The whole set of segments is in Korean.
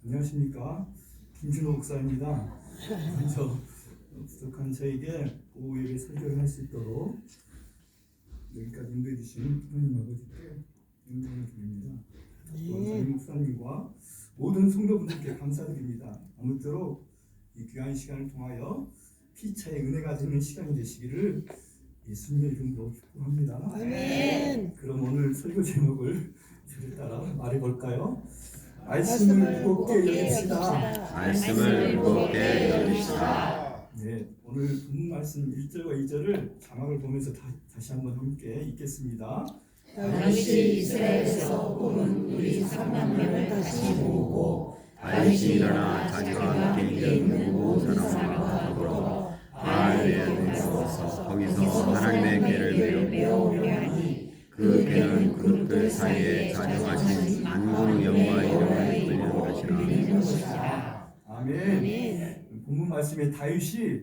안녕하십니까, 김준호 목사입니다. 먼저 부족한 저에게 오후 예배 설교를 할 수 있도록 여기까지 인도해 주신 하나님 아버지께 영광을 드립니다. 또 목사님과 모든 성도분들께 감사드립니다. 아무쪼록 이 귀한 시간을 통하여 피차의 은혜가 되는 시간이 되시기를 예수님의 이름으로 축복합니다. 아멘. 그럼 오늘 설교 제목을 주를 따라 말해볼까요? 말씀을 무겁게 여깁시다. 말씀을 무겁게 여깁시다. 네, 오늘 본문 말씀 1절과 2절을 자막을 보면서 다시 한번 함께 읽겠습니다. 다윗이 이스라엘에서 뽑은 우리 3만 명을 다시 모으고 다윗이 일어나 자기가 갱게 있는 모든 사람과 더불어 바알에 들어가서 거기서 하나님의 괴를 메어오려 하니 그 괴는 그룹들 사이에 자정하신 만군의 영과 이름을 불리는 것이라. 아멘. 본문 말씀에 다윗이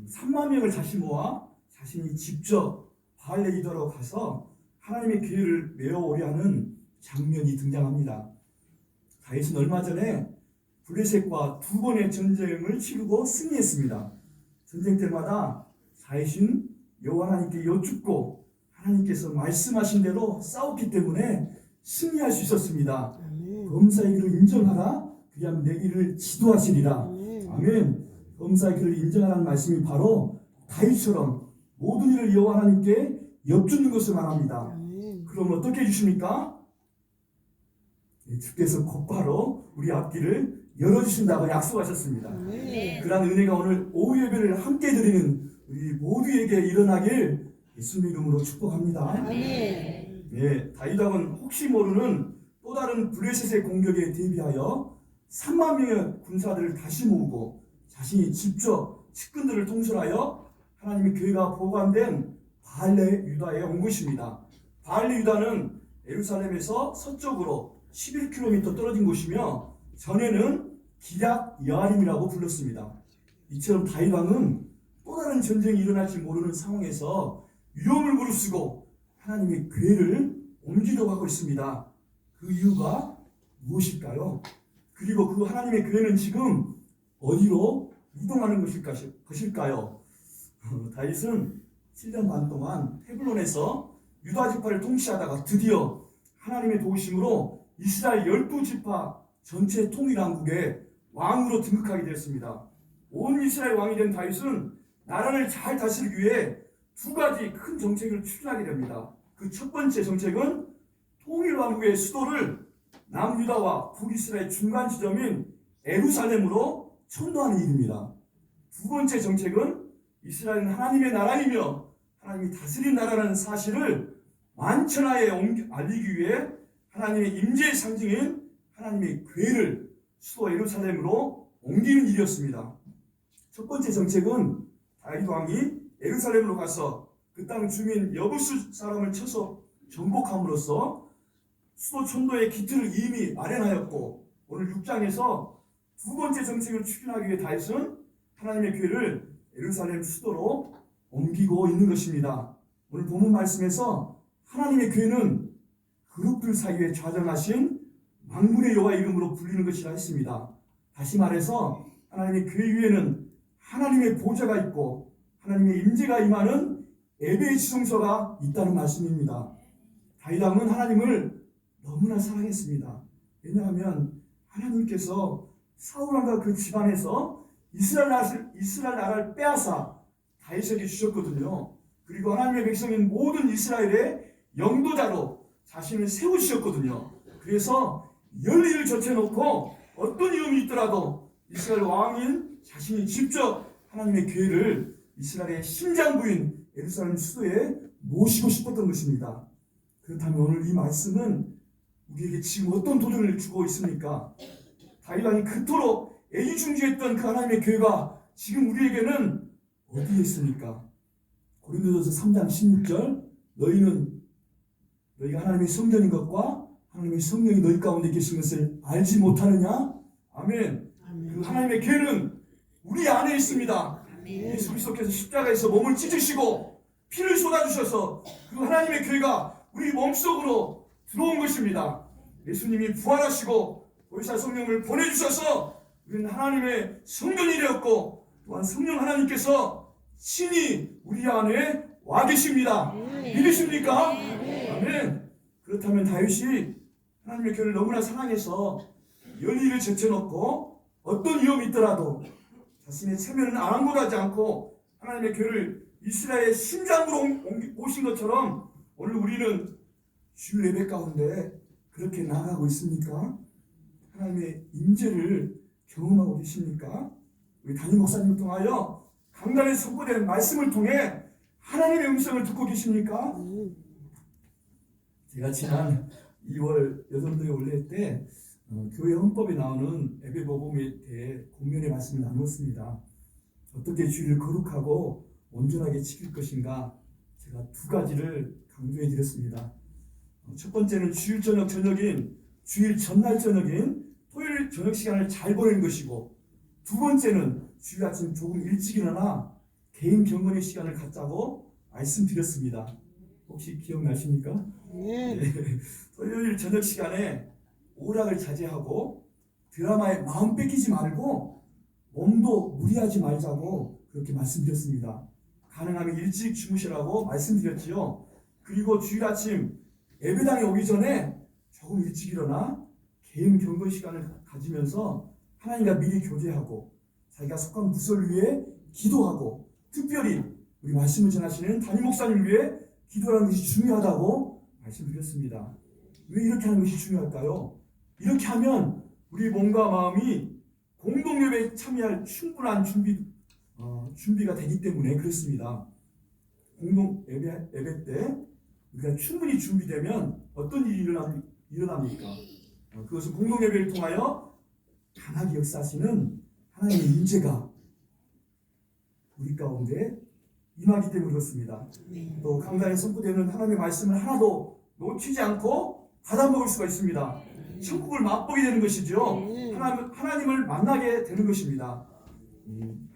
3만 명을 다시 모아 자신이 직접 바알레 기도로 가서 하나님의 기회를 메어오려 하는 장면이 등장합니다. 다윗은 얼마 전에 블레셋과 두 번의 전쟁을 치르고 승리했습니다. 전쟁 때마다 다윗은 여호와 하나님께 여쭙고 하나님께서 말씀하신 대로 싸웠기 때문에 승리할 수 있었습니다. 범사의 길을 인정하라, 그리하면 내 길을 지도하시리라. 아멘. 범사의 길을 인정하라는 말씀이 바로 다윗처럼 모든 일을 여호와 하나님께 여쭙는 것을 말합니다. 그럼 어떻게 해주십니까? 주께서 곧바로 우리 앞길을 열어주신다고 약속하셨습니다. 그러한 은혜가 오늘 오후 예배를 함께 드리는 우리 모두에게 일어나길 예수님 이름으로 축복합니다. 네, 다윗왕은 혹시 모르는 또 다른 블레셋의 공격에 대비하여 3만 명의 군사들을 다시 모으고 자신이 직접 측근들을 통솔하여 하나님의 교회가 보관된 바알레 유다에 온 것입니다. 바알레 유다는 예루살렘에서 서쪽으로 11km 떨어진 곳이며 전에는 기럇 여아림이라고 불렀습니다. 이처럼 다윗 왕은 또 다른 전쟁이 일어날지 모르는 상황에서 위험을 무릅쓰고 하나님의 괴를 옮기려고 하고 있습니다. 그 이유가 무엇일까요? 그리고 그 하나님의 괴는 지금 어디로 이동하는 것일까요? 다윗은 7년 반 동안 헤블론에서 유다 지파를 통치하다가 드디어 하나님의 도우심으로 이스라엘 12지파 전체 통일왕국의 왕으로 등극하게 되었습니다. 온 이스라엘 왕이 된 다윗은 나라를 잘 다스리기 위해 두 가지 큰 정책을 추진하게 됩니다. 그 첫 번째 정책은 통일왕국의 수도를 남유다와 북이스라엘 중간 지점인 예루살렘으로 천도하는 일입니다. 두 번째 정책은 이스라엘은 하나님의 나라이며 하나님이 다스린 나라라는 사실을 만천하에 알리기 위해 하나님의 임재의 상징인 하나님의 괴를 수도 예루살렘으로 옮기는 일이었습니다. 첫 번째 정책은 다윗 왕이 예루살렘으로 가서 그 땅 주민 여부수 사람을 쳐서 정복함으로써 수도 천도의 기틀을 이미 마련하였고, 오늘 6장에서 두 번째 정책을 추진하기 위해 다윗은 하나님의 교회를 예루살렘 수도로 옮기고 있는 것입니다. 오늘 본문 말씀에서 하나님의 교회는 그룹들 사이에 좌정하신 만군의 여호와 이름으로 불리는 것이라 했습니다. 다시 말해서 하나님의 교회 위에는 하나님의 보좌가 있고 하나님의 임재가 임하는 예배의 지성소가 있다는 말씀입니다. 다윗 왕은 하나님을 너무나 사랑했습니다. 왜냐하면 하나님께서 사울 왕과 그 집안에서 이스라엘 나라를 빼앗아 다윗에게 주셨거든요. 그리고 하나님의 백성인 모든 이스라엘의 영도자로 자신을 세우셨거든요. 그래서 열리를 젖혀놓고 어떤 위험이 있더라도 이스라엘 왕인 자신이 직접 하나님의 교회를 이스라엘의 심장부인 예루살렘 수도에 모시고 싶었던 것입니다. 그렇다면 오늘 이 말씀은 우리에게 지금 어떤 도전을 주고 있습니까? 다윗 왕이 그토록 애지중지했던 그 하나님의 교회가 지금 우리에게는 어디에 있습니까? 고린도전서 3장 16절, 너희가 하나님의 성전인 것과 하나님의 성령이 너희 가운데 계신 것을 알지 못하느냐? 아멘. 그 하나님의 교회는 우리 안에 있습니다. 예수 그리스도께서 십자가에서 몸을 찢으시고 피를 쏟아주셔서 그 하나님의 교회가 우리 몸속으로 들어온 것입니다. 예수님이 부활하시고 보혜사 성령을 보내주셔서 우리는 하나님의 성전이 되었고 또한 성령 하나님께서 친히 우리 안에 와 계십니다. 믿으십니까? 아멘. 그렇다면 다윗이 하나님의 교회를 너무나 사랑해서 열의를 제쳐놓고 어떤 위험이 있더라도 자신의 체면은 아랑곳하지 않고 하나님의 교회를 이스라엘의 심장으로 오신 것처럼 오늘 우리는 주일 예배 가운데 그렇게 나아가고 있습니까? 하나님의 임재를 경험하고 계십니까? 우리 담임 목사님을 통하여 강단에 선포된 말씀을 통해 하나님의 음성을 듣고 계십니까? 제가 지난 2월 여성들의 올레 때 교회 헌법에 나오는 예배 모범에 대해 공면의 말씀을 나누었습니다. 어떻게 주일을 거룩하고 온전하게 지킬 것인가 제가 두 가지를 강조해 드렸습니다. 첫 번째는 주일 저녁 저녁인 주일 전날 저녁인 토요일 저녁 시간을 잘 보내는 것이고, 두 번째는 주일 아침 조금 일찍 일어나 개인 경건의 시간을 갖자고 말씀드렸습니다. 혹시 기억나십니까? 네. 토요일 저녁 시간에 오락을 자제하고 드라마에 마음 뺏기지 말고 몸도 무리하지 말자고 그렇게 말씀드렸습니다. 가능하면 일찍 주무시라고 말씀드렸지요. 그리고 주일 아침 예배당에 오기 전에 조금 일찍 일어나 개인 경건 시간을 가지면서 하나님과 미리 교제하고 자기가 속한 부서를 위해 기도하고, 특별히 우리 말씀을 전하시는 담임 목사님을 위해 기도하는 것이 중요하다고 말씀드렸습니다. 왜 이렇게 하는 것이 중요할까요? 이렇게 하면 우리 몸과 마음이 공동 예배에 참여할 충분한 준비가 되기 때문에 그렇습니다. 공동 예배 때 우리가 충분히 준비되면 어떤 일이 일어납니까? 그것은 공동 예배를 통하여 강하게 역사하시는 하나님의 임재가 우리 가운데 임하기 때문에 그렇습니다. 또 강단에 선포되는 하나님의 말씀을 하나도 놓치지 않고 받아먹을 수가 있습니다. 천국을 맛보게 되는 것이죠. 하나님을 만나게 되는 것입니다.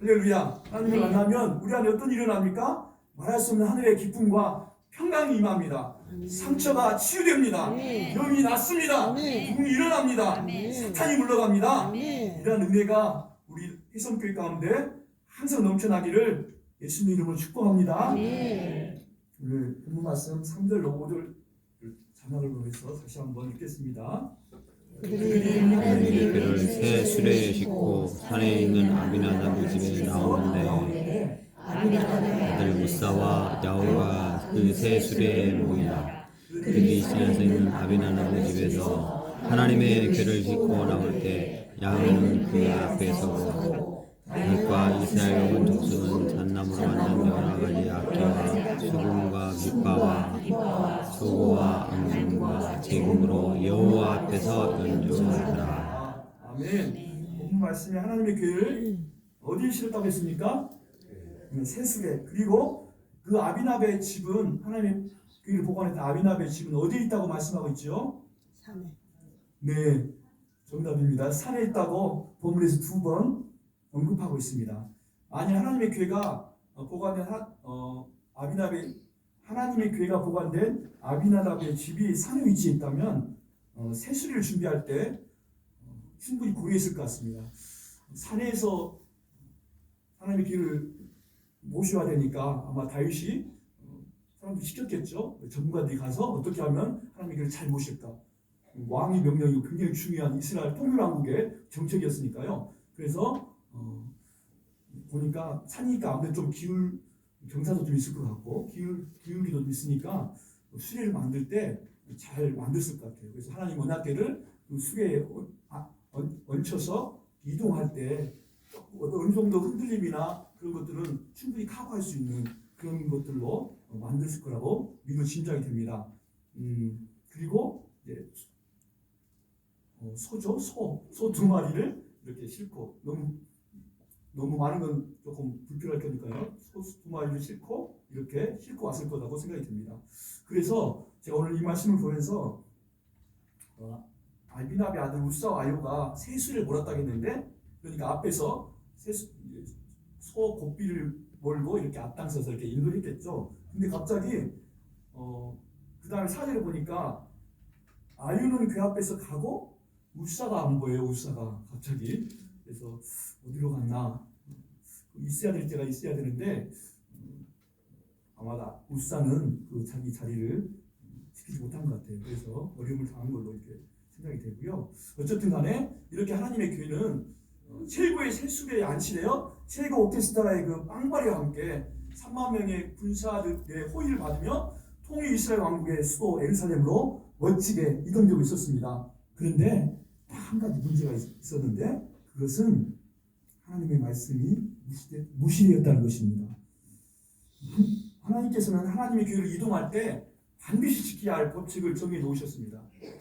할렐루야. 하나님을 만나면 우리 안에 어떤 일이 일어납니까? 말할 수 없는 하늘의 기쁨과 평강이 임합니다. 상처가 치유됩니다. 병이 낫습니다. 부흥이 일어납니다. 사탄이 물러갑니다. 이러한 은혜가 우리 희성교회 가운데 항상 넘쳐나기를 예수님 이름으로 축복합니다. 오늘 본문 말씀 3절 5절 자막을 보면서 다시 한번 읽겠습니다. 그들이 하나님의 그를 새 수레에 싣고 산에 있는 아비나답 집에 나오는데 아들 무사와 야후가 그 새 수레에 모이라. 그들이 시내에서 있는 아비나답 집에서 하나님의 궤를 싣고 나올 때 야후는 그 앞에 서고 다윗과 이스라엘 온 족속은 잣나무로 만든 여러 가지 악기와 수금과 깃바와 소고와 앙금과 제금으로 여호와 앞에서 연주하더라. 아멘. 본문 말씀에 하나님의 궤를 어디에 실었다고 했습니까? 새수레. 그리고 그 아비나베의 집은, 하나님의 궤를 보관했던 아비나베의 집은 어디에 있다고 말씀하고 있죠? 산에. 네, 정답입니다. 산에 있다고 본문에서 2번 언급하고 있습니다. 만약 하나님의 궤가 보관된 하나님의 궤가 보관된 아비나답의 집이 산에 위치해 있다면 새수리를 준비할 때 충분히 고려했을 것 같습니다. 산에서 하나님의 궤를 모셔야 되니까 아마 다윗이 사람들 시켰겠죠. 전문가들이 가서 어떻게 하면 하나님의 궤를 잘 모실까. 왕의 명령이고 굉장히 중요한 이스라엘 통일왕국의 정책이었으니까요. 그래서 보니까 산이니까 아무래도 좀 기울 경사도 좀 있을 것 같고 기울기도 좀 있으니까 수레를 만들 때 잘 만들었을 것 같아요. 그래서 하나님 언약궤를 그 수레에 얹혀서 이동할 때 어느 정도 흔들림이나 그런 것들은 충분히 커버할 수 있는 그런 것들로 만들었을 거라고 믿어 짐작이 됩니다. 그리고 이제 소 2마리를 이렇게 싣고, 너무 많은 건 조금 불필요할 테니까요. 소 2마리를 싣고 이렇게 싣고 왔을 거라고 생각이 듭니다. 그래서 제가 오늘 이 말씀을 보면서 아비나베 아들 우사와 아요가 새수를 몰았다고 했는데, 그러니까 앞에서 소 고삐를 몰고 이렇게 앞장서서 이렇게 인도했겠죠. 근데 갑자기 그 다음에 사제를 보니까 아유는 그 앞에서 가고 울사가 안 보여요. 울사가 갑자기. 그래서 어디로 갔나? 있어야 될 때가 있어야 되는데 아마 울사는 그 자기 자리를 지키지 못한 것 같아요. 그래서 어려움을 당한 걸로 이렇게 생각이 되고요. 어쨌든 간에 이렇게 하나님의 교회는 최고의 세수대에 안치되어 최고 오케스트라의 그 빵바리와 함께 3만 명의 군사들의 호의를 받으며 통일 이스라엘 왕국의 수도 예루살렘으로 멋지게 이동되고 있었습니다. 그런데 딱 한 가지 문제가 있었는데 그것은 하나님의 말씀이 무시되었다는 것입니다. 하나님께서는 하나님의 교회를 이동할 때 반드시 지켜야 할 법칙을 정해 놓으셨습니다.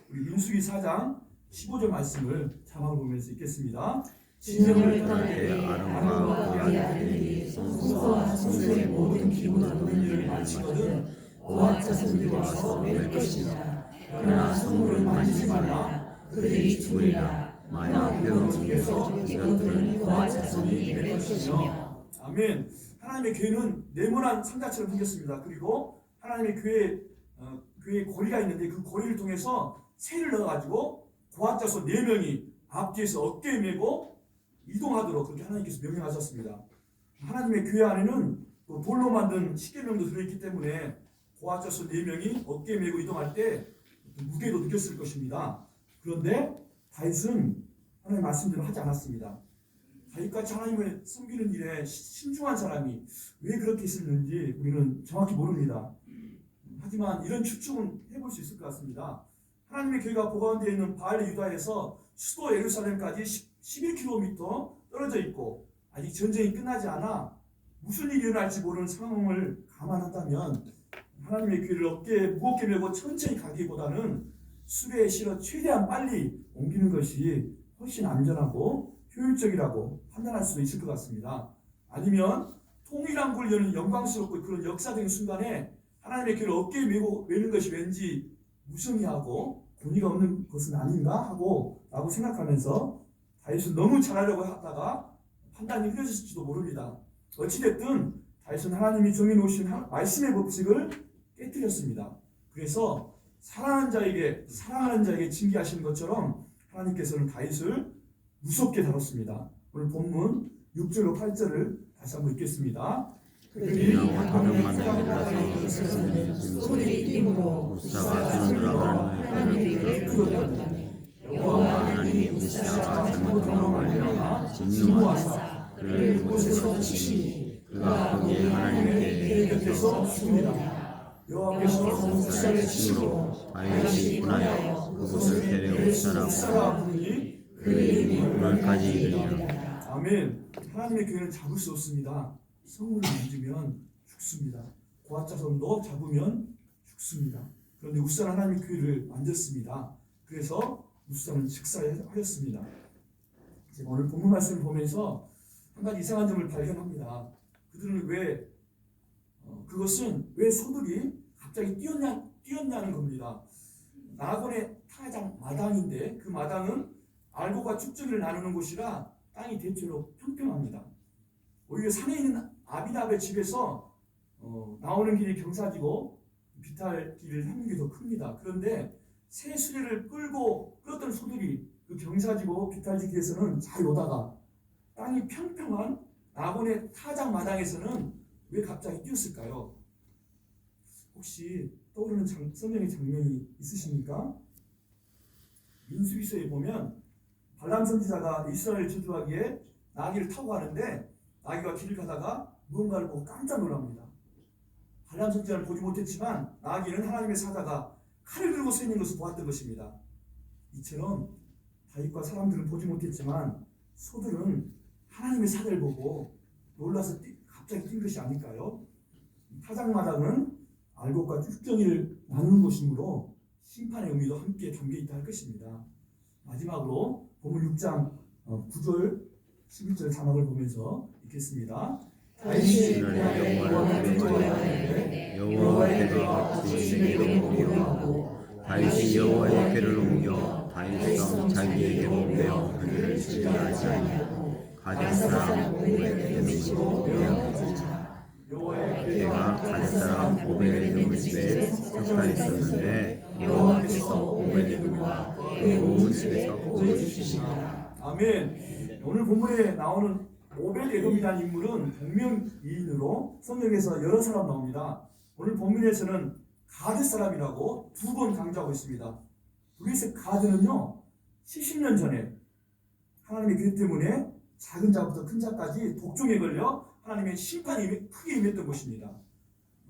우리 민수기 4장 15절 말씀을 자막을 보면서 읽겠습니다. 진영을 떠날 때 아론과 그의 아들들이 성소와 성소의 모든 기물을 의미를 마치거든 고아 자손들이 와서 맬 것이니라. 그러나 성물을 만지지 말라. 그들이 죽으리라. 만약 그런 중에서 이것들은 고아 자손이 맬 것이며. 아멘. 하나님의 교회는 네모난 상자처럼 생겼습니다. 그리고 하나님의 교회에 고리가 있는데 그 고리를 통해서 새를 넣어가지고 고아 자손 4명이 앞뒤에서 어깨에 메고 이동하도록 그렇게 하나님께서 명령하셨습니다. 하나님의 교회 안에는 또 돌로 만든 십계명도 들어있기 때문에 고아 자손 4명이 어깨에 메고 이동할 때 무게도 느꼈을 것입니다. 그런데 다윗은 하나님의 말씀대로 하지 않았습니다. 다윗같이 하나님을 섬기는 일에 신중한 사람이 왜 그렇게 했었는지 우리는 정확히 모릅니다. 하지만 이런 추측은 해볼 수 있을 것 같습니다. 하나님의 교회가 보관되어 있는 바알 유다에서 수도 예루살렘까지 11km 떨어져 있고 아직 전쟁이 끝나지 않아 무슨 일이 일어날지 모르는 상황을 감안한다면 하나님의 교회를 어깨에 무겁게 메고 천천히 가기보다는 수레에 실어 최대한 빨리 옮기는 것이 훨씬 안전하고 효율적이라고 판단할 수도 있을 것 같습니다. 아니면 통일왕국을 여는 영광스럽고 그런 역사적인 순간에 하나님의 교회를 어깨에 메는 것이 왠지 무성의하고 권위가 없는 것은 아닌가 라고 생각하면서 다윗은 너무 잘하려고 하다가 판단이 흐려졌을지도 모릅니다. 어찌됐든 다윗은 하나님이 정해놓으신 말씀의 법칙을 깨뜨렸습니다. 그래서 사랑하는 자에게 징계하시는 것처럼 하나님께서는 다윗을 무섭게 다뤘습니다. 오늘 본문 6절로 8절을 다시 한번 읽겠습니다. 그들이 다음에 사람에게 있어서는 소들이 뛰므로 우사가 들어가는 하나님에게 부르렀다네. 여호와 하나님이 우사가 잘못함으로 말미암아 진노하사 그를 그곳에서 치시니 그가 거기에 하나님께 곁에서 죽으리라. 여호와께서 우사를 치시고 다윗이 분하여 그곳을 데려오사라 부르니 그 이름이 오늘까지 이르리라. 아멘. 하나님의 교회는 잡을 수 없습니다. 성물을 만지면 죽습니다. 고아자손도 잡으면 죽습니다. 그런데 우사는 하나님의 교회를 만졌습니다. 그래서 우사는 즉사하였습니다. 오늘 본문 말씀을 보면서 한 가지 이상한 점을 발견합니다. 그들은 그것은 왜 소들이 갑자기 뛰었냐는 겁니다. 나곤의 타작 마당인데 그 마당은 알곡과 쭉저기를 나누는 곳이라 땅이 대체로 평평합니다. 오히려 산에 있는 아비나답의 집에서 나오는 길이 경사지고 비탈 길을 향는 게 더 큽니다. 그런데 새 수레를 끌었던 소들이 그 경사지고 비탈지 길에서는 잘 오다가 땅이 평평한 나곤의 타작 마당에서는 왜 갑자기 뛰었을까요? 혹시 떠오르는 성경의 장면이 있으십니까? 민수기서에 보면 발람 선지자가 이스라엘을 저주하기에 나귀를 타고 가는데 나귀가 길을 가다가 무언가를 보고 깜짝 놀랍니다. 발람 선지자를 보지 못했지만 나귀는 하나님의 사자가 칼을 들고 서 있는 것을 보았던 것입니다. 이처럼 다윗과 사람들은 보지 못했지만 소들은 하나님의 사자를 보고 놀라서 갑자기 뛴 것이 아닐까요? 타작마당은 알곡과 쭉정이를 나누는 곳이므로 심판의 의미도 함께 담겨있다 할 것입니다. 마지막으로 본문 6장 9절 11절 자막을 보면서 읽겠습니다. 다윗이 여호와를 두려워하되 여호와의 궤가 그에게 옮겨 다윗이 여호와의 궤를 옮겨 다윗성 자기에게 옮겨 그를 즐겨하지 아니하고 가뎃 사람 오베데돔 집으로 되었더라. 궤가 가뎃 사람 오베데돔 집에 섞여 있었는데 여호와께서 오베데돔과 아론과 그의 온 집에서 구해주시니라. 아멘. 오늘 본문에 나오는 오벳에돔이라는 인물은 동명이인으로 성경에서 여러 사람 나옵니다. 오늘 본문에서는 가드 사람이라고 두 번 강조하고 있습니다. 블레셋 가드는요 70년 전에 하나님의 궤 때문에 작은 자부터 큰 자까지 독종에 걸려 하나님의 심판이 크게 임했던 것입니다.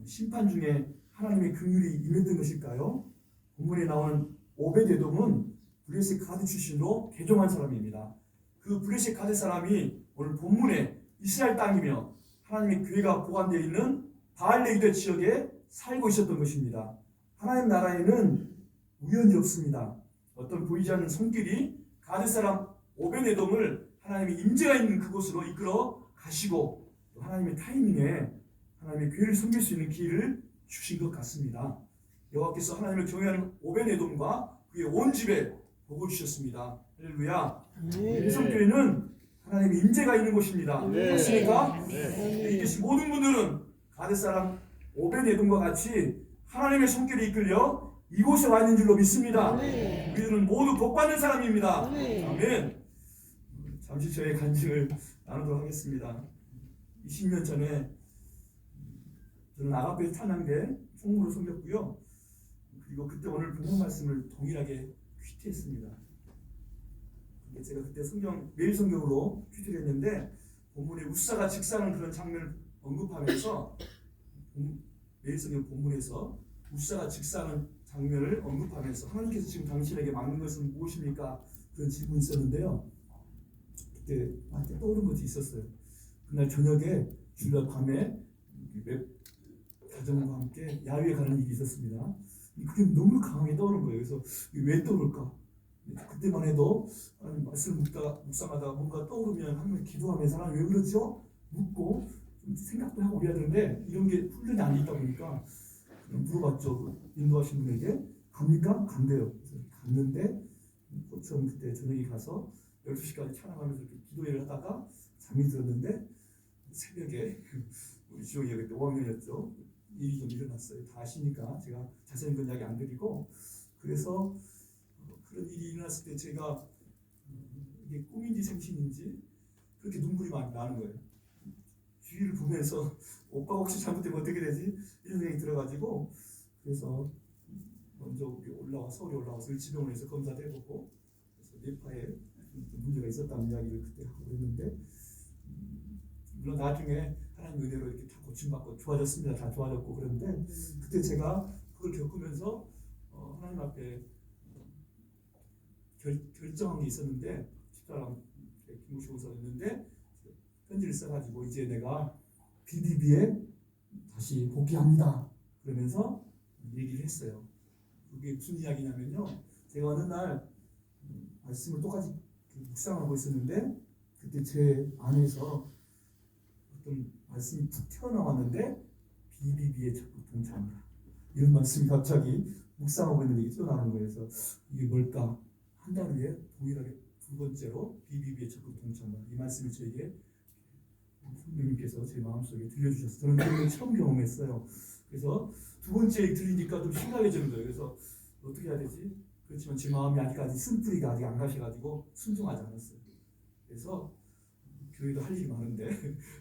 심판 중에 하나님의 긍휼이 임했던 것일까요? 본문에 나오는 오벳에돔은 블레셋 가드 출신으로 개종한 사람입니다. 그 블레셋 가드 사람이 오늘 본문에 이스라엘 땅이며 하나님의 교회가 보관되어 있는 바알레이더 지역에 살고 있었던 것입니다. 하나님 나라에는 우연이 없습니다. 어떤 보이지 않는 손길이 가드 사람 오벳에돔을 하나님의 임재가 있는 그곳으로 이끌어 가시고 또 하나님의 타이밍에 하나님의 교회를 섬길 수 있는 기회를 주신 것 같습니다. 여호와께서 하나님을 경외하는 오벳에돔과 그의 온 집에 복을 주셨습니다. 할렐루야. 일성교회는 하나님의 임재가 있는 곳입니다. 그렇습니까? 여기 계신 모든 분들은 가드 사람 오벳에돔과 같이 하나님의 손길에 이끌려 이곳에 와 있는 줄로 믿습니다. 우리들은 모두 복받는 사람입니다. 아멘. 잠시 저의 간증을 나누도록 하겠습니다. 20년 전에 저는 아가페 찬양대 총무로 섬겼고요. 그리고 그때 오늘 본문 말씀을 동일하게 큐티했습니다. 제가 그때 매일 성경으로 큐티를 했는데 본문에 우사가 직사하는 그런 장면을 언급하면서 매일 성경 본문에서 우사가 직사하는 장면을 언급하면서 하나님께서 지금 당신에게 맡는 것은 무엇입니까? 그런 질문이 있었는데요. 그때 나한테 떠오른 것이 있었어요. 그날 저녁에 주일날 밤에 가정과 함께 야외에 가는 일이 있었습니다. 그게 너무 강하게 떠오른 거예요. 그래서 왜 떠오를까? 그때만 해도 말씀을 묵상하다가 뭔가 떠오르면 하나님 기도하면서 하나님 왜 그러죠? 묻고 좀 생각도 하고 그래야 되는데 이런 게 훈련이 안 있다 보니까 물어봤죠. 그 인도하신 분에게 갑니까? 간대요. 그래서 갔는데 저는 그때 저녁에 가서 12시까지 찬양하면서 이렇게 기도회를 하다가 잠이 들었는데 새벽에 우리 지용이가 그때 5학년이었죠. 일이 좀 일어났어요. 다 아시니까 제가 자세한 건 이야기 안 드리고 그래서 그런 일이 일어났을 때 제가 이게 꿈인지 생신인지 그렇게 눈물이 많이 나는 거예요. 주위를 보면서 오빠가 혹시 잘못되면 어떻게 되지? 이런 생각이 들어가지고 그래서 먼저 서울에 올라와서 을지병원에서 검사도 해보고 그래서 뇌파에 문제가 있었다는 이야기를 그때 하고 그랬는데 물론 나중에 하나님 은혜로 이렇게 다 고침받고 좋아졌습니다. 다 좋아졌고 그런데 그때 제가 그걸 겪으면서 하나님 앞에 결정한 게 있었는데 집사람 김우식 목사였는데 편지를 써가지고 이제 내가 BBB에 다시 복귀합니다. 그러면서 얘기를 했어요. 그게 무슨 이야기냐면요. 제가 어느 날 말씀을 똑같이 묵상하고 있었는데 그때 제 안에서 어떤 말씀이 툭 튀어나왔는데 BBB에 적극 동참하라. 이런 말씀이 갑자기 묵상하고 있는데 이게 튀어나오는 거예요. 그래서 이게 뭘까? 한 달 후에 동일하게 두 번째로 BBB에 적극 동참하라. 이 말씀을 저에게 성령님께서 제 마음속에 들려주셔서 저는 그걸 처음 경험했어요. 그래서 두 번째 들리니까 좀 심각해지는 거예요. 그래서 어떻게 해야 되지? 그렇지만 제 마음이 아직까지 쓴뿌리가 아직 안 가셔가지고 순종하지 않았어요. 그래서 교회도 할 일이 많은데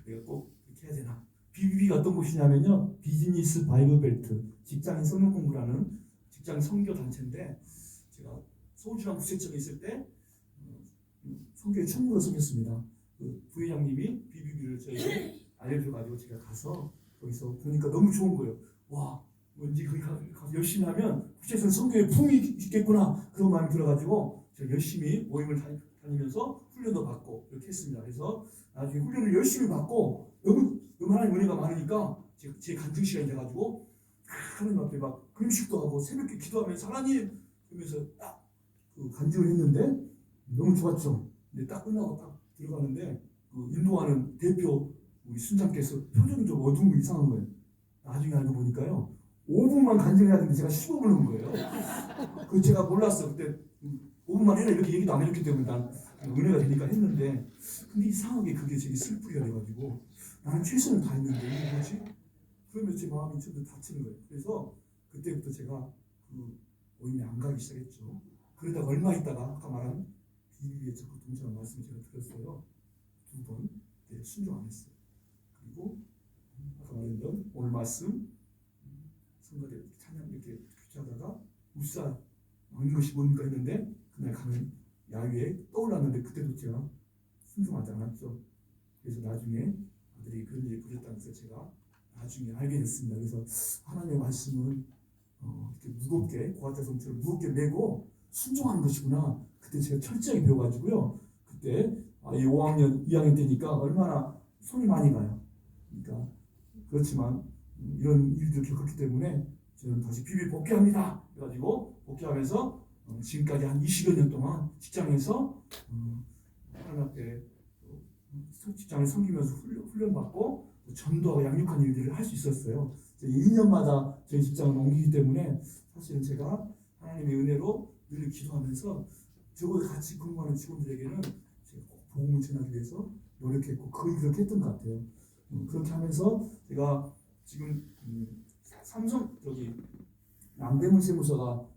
내가 꼭 이렇게 해야 되나? BBB가 어떤 곳이냐면요. 비즈니스 바이블 벨트 직장인 성경 공부라는 직장 선교 단체인데 제가 서울지방 구세청에 있을 때 선교에 처음으로 섬겼습니다. 그 부회장님이 BBB를 저에게 알려줘가지고 제가 가서 거기서 보니까 너무 좋은 거예요. 와, 왠지 거기 가서 열심히 하면 구체적인 선교에 품이 있겠구나 그런 마음이 들어가지고 제가 열심히 모임을 다니면서 훈련도 받고 이렇게 했습니다. 그래서 나중에 훈련을 열심히 받고 너무 하나님 은혜가 많으니까 제 간증 시간이 돼가지고 하나님 앞에 막 금식도 하고 새벽에 기도하면서 하나님 그러면서 딱 그 간증을 했는데 너무 좋았죠. 근데 딱 끝나고 딱 들어가는데 그 인도하는 대표 우리 순장께서 표정이 좀 어두운 이상한 거예요. 나중에 알고 보니까요 5분만 간증해야 되는데 제가 15분을 한 거예요. 그 제가 몰랐어. 그때 5분만 해라 이렇게 얘기도 안 해줬기 때문에 난 은혜가 되니까 했는데 근데 이상하게 그게 되게 슬프게 돼가지고 나는 최선을 다했는데 이게 뭐지? 그러면서 제 마음이 좀 더 다치는 거예요. 그래서 그때부터 제가 그 모임에 안 가기 시작했죠. 그러다가 얼마 있다가 아까 말한 비밀리에 적극 동참한 말씀 제가 들었어요. 2번 순종 안 했어요. 그리고 아까 말했던 오늘 말씀 성가대 찬양 이렇게 규칙하다가 울사 먹는 것이 뭡니까 했는데 그날 가면 야외에 떠올랐는데 그때도 제가 순종하지 않았죠. 그래서 나중에 아들이 그런 일이 벌였다는 것을 제가 나중에 알게 됐습니다. 그래서 하나님의 말씀은 이렇게 무겁게 고아자 성체를 무겁게 메고 순종하는 것이구나. 그때 제가 철저하게 배워가지고요. 그때 이 5학년, 2학년 때니까 얼마나 손이 많이 가요. 그러니까 그렇지만 이런 일들을 겪었기 때문에 저는 다시 비밀 복귀합니다. 그래가지고 복귀하면서 지금까지 한 20여 년 동안 직장에서 하나님 앞에 직장에 섬기면서 훈련받고 전도하고 양육한 일들을 할 수 있었어요. 2년마다 저희 직장을 옮기기 때문에 사실은 제가 하나님의 은혜로 늘 기도하면서 저보다 같이 근무하는 직원들에게는 제가 꼭 복음을 전하기 위해서 노력했고 거의 그렇게 했던 것 같아요. 그렇게 하면서 제가 지금 삼성 남대문 세무서가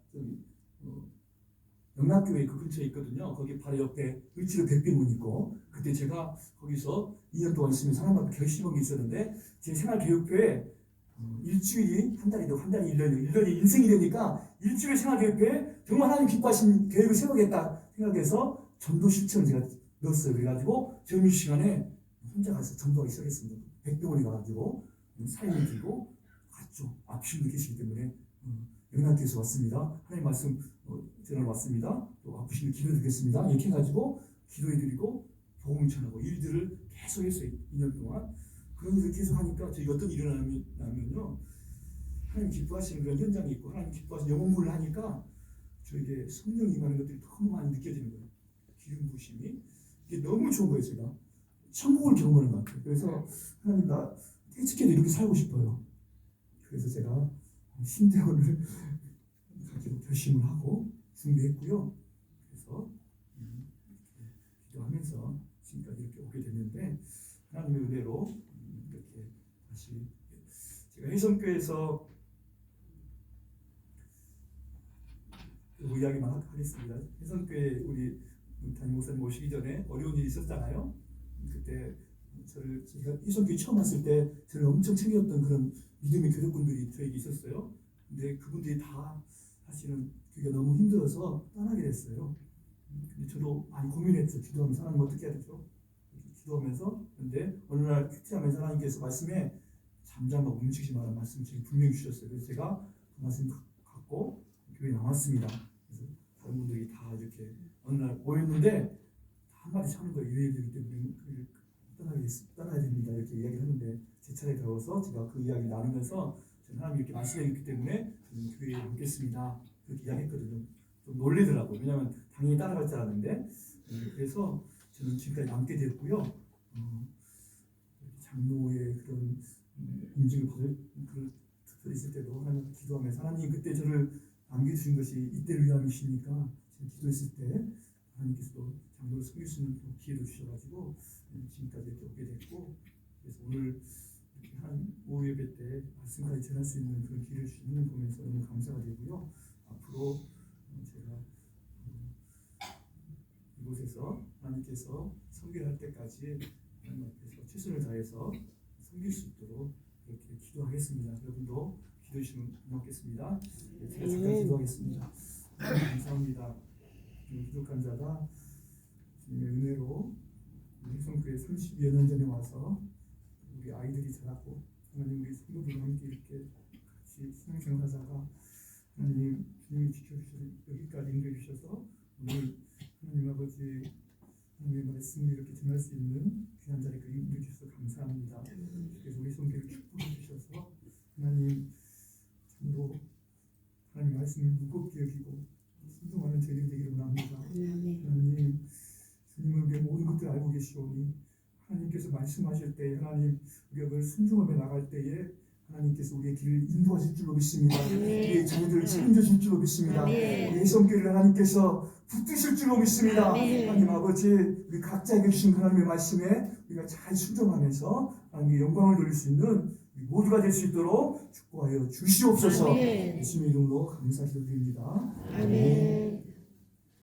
영락교회 그 근처에 있거든요. 거기 바로 옆에 을지로 백비문 있고 그때 제가 거기서 2년 동안 있으면서 하나님 앞에 결심한 게 있었는데 제 생활교육표에 일주일이 한 달이 되고 한 달이 1년이 인생이 되니까 일주일 생활교육표에 정말 하나님 기뻐하신 계획을 세우겠다 생각해서 전도 실천을 제가 넣었어요. 그래가지고 점심시간에 혼자 가서 전도하기 시작했습니다. 백병원에 가가지고 사인을 들고 갔죠. 아프신 분 계시기 때문에 영락교회에서 왔습니다. 하나님 말씀 전하러 왔습니다. 또 아프신 분 기도드리겠습니다. 이렇게 해가지고 기도해드리고 복음을 전하고 일들을 계속 했어요. 2년 동안. 그런 일을 계속 하니까 저희 어떤 일이 일어나면요. 하나님 기뻐하시는 그런 현장이 있고 하나님 기뻐하시는 영혼물을 하니까 저에게 성령이 임하는 것들이 너무 많이 느껴지는 거예요. 기름 부심이. 이게 너무 좋은 거예요. 제가. 천국을 경험하는 것 같아요. 그래서 하나님 나 일찍해도 이렇게 살고 싶어요. 그래서 제가 신대원을 가기로 결심을 하고 준비했고요. 그래서 기도하면서 지금까지 이렇게 오게 됐는데 하나님의 은혜로 이렇게 다시 제가 혜성교회에서 그 이야기만 하겠습니다. 혜성교회 우리 담임 목사님 오시기 전에 어려운 일이 있었잖아요. 그때 제가 혜성교회 처음 왔을 때 저를 엄청 챙겼던 그런 믿음의 교육분들이 저에게 있었어요. 근데 그분들이 다 사실은 그게 너무 힘들어서 떠나게 됐어요. 근데 저도 많이 고민했죠. 기도하면서 하나님 어떻게 해야 되죠? 기도하면서 근데 어느 날 큐티하면서 하나님께서 말씀에 잠잠하고 움직이지 말라는 말씀을 제게 분명히 주셨어요. 그래서 제가 그 말씀 갖고 교회에 나왔습니다. 그래서 다른 분들이 다 이렇게 어느 날 모였는데 한마디 하는 거예요. 유해되기 때문에 떠나야 됩니다. 이렇게 이야기를 하는데 제 차례 들어서 제가 그 이야기 나누면서 저는 하나님이 이렇게 말씀해 주기 때문에 저는 교회에 남겠습니다. 그렇게 이야기했거든요. 좀 놀래더라고요. 왜냐하면 당연히 따라갈 줄 알았는데 그래서 저는 지금까지 남게 됐고요. 장로의 그런 인증을 받을 그 있을 때도 하나님 기도하면서 하나님 그때 저를 남겨주신 것이 이때를 위함이시니까 제가 기도했을 때 하나님께서도 장로를 섬길 수 있는 기회를 주셔가지고 지금까지 이렇게 오게 됐고 그래서 오늘 이렇게 한 오후 예배 때 말씀까지 전할 수 있는 그런 기회를 주시는 걸 보면서 너무 감사가 되고요. 앞으로 제가 이곳에서 하나님께서 섬기를 할 때까지 하나님 앞에서 최선을 다해서 섬길 수 있도록 이렇게 기도하겠습니다. 여러분도 기도해 주시면 고맙겠습니다. 제가 잠깐 기도하겠습니다. 감사합니다. 부족한 자가 주님의 은혜로 우리 성교회 30여 년 전에 와서 우리 아이들이 자라고 하나님 우리 성도들과 함께 이렇게 같이 신앙생활하다가 하나님 주님이 지켜주셔서 여기까지 인도해주셔서 오늘 하나님 아버지 하나님의 말씀을 이렇게 전할 수 있는 귀한 자리에 인도해주셔서 감사합니다. 그래서 우리 성교회를 축복해 주셔서 하나님 참으로 하나님 말씀을 무겁게 여기고 순종하는 저희들이 되기를 원합니다. 하나님 주님을 위해 모든 것들을 알고 계시오니 하나님께서 말씀하실 때 하나님 우리가 그걸 순종하며 나갈 때에 하나님께서 우리의 길을 인도하실 줄로 믿습니다. 우리의 자녀들을 책임져줄 줄로 믿습니다. 우리의 성교를 하나님께서 붙드실 줄로 믿습니다. 하나님 아버지 우리 각자에게 주신 하나님의 말씀에 우리가 잘 순종하면서 하나님의 영광을 돌릴 수 있는 모두가 될 수 있도록 축복하여 주시옵소서. 예수님의 이름으로 감사드립니다. 아멘.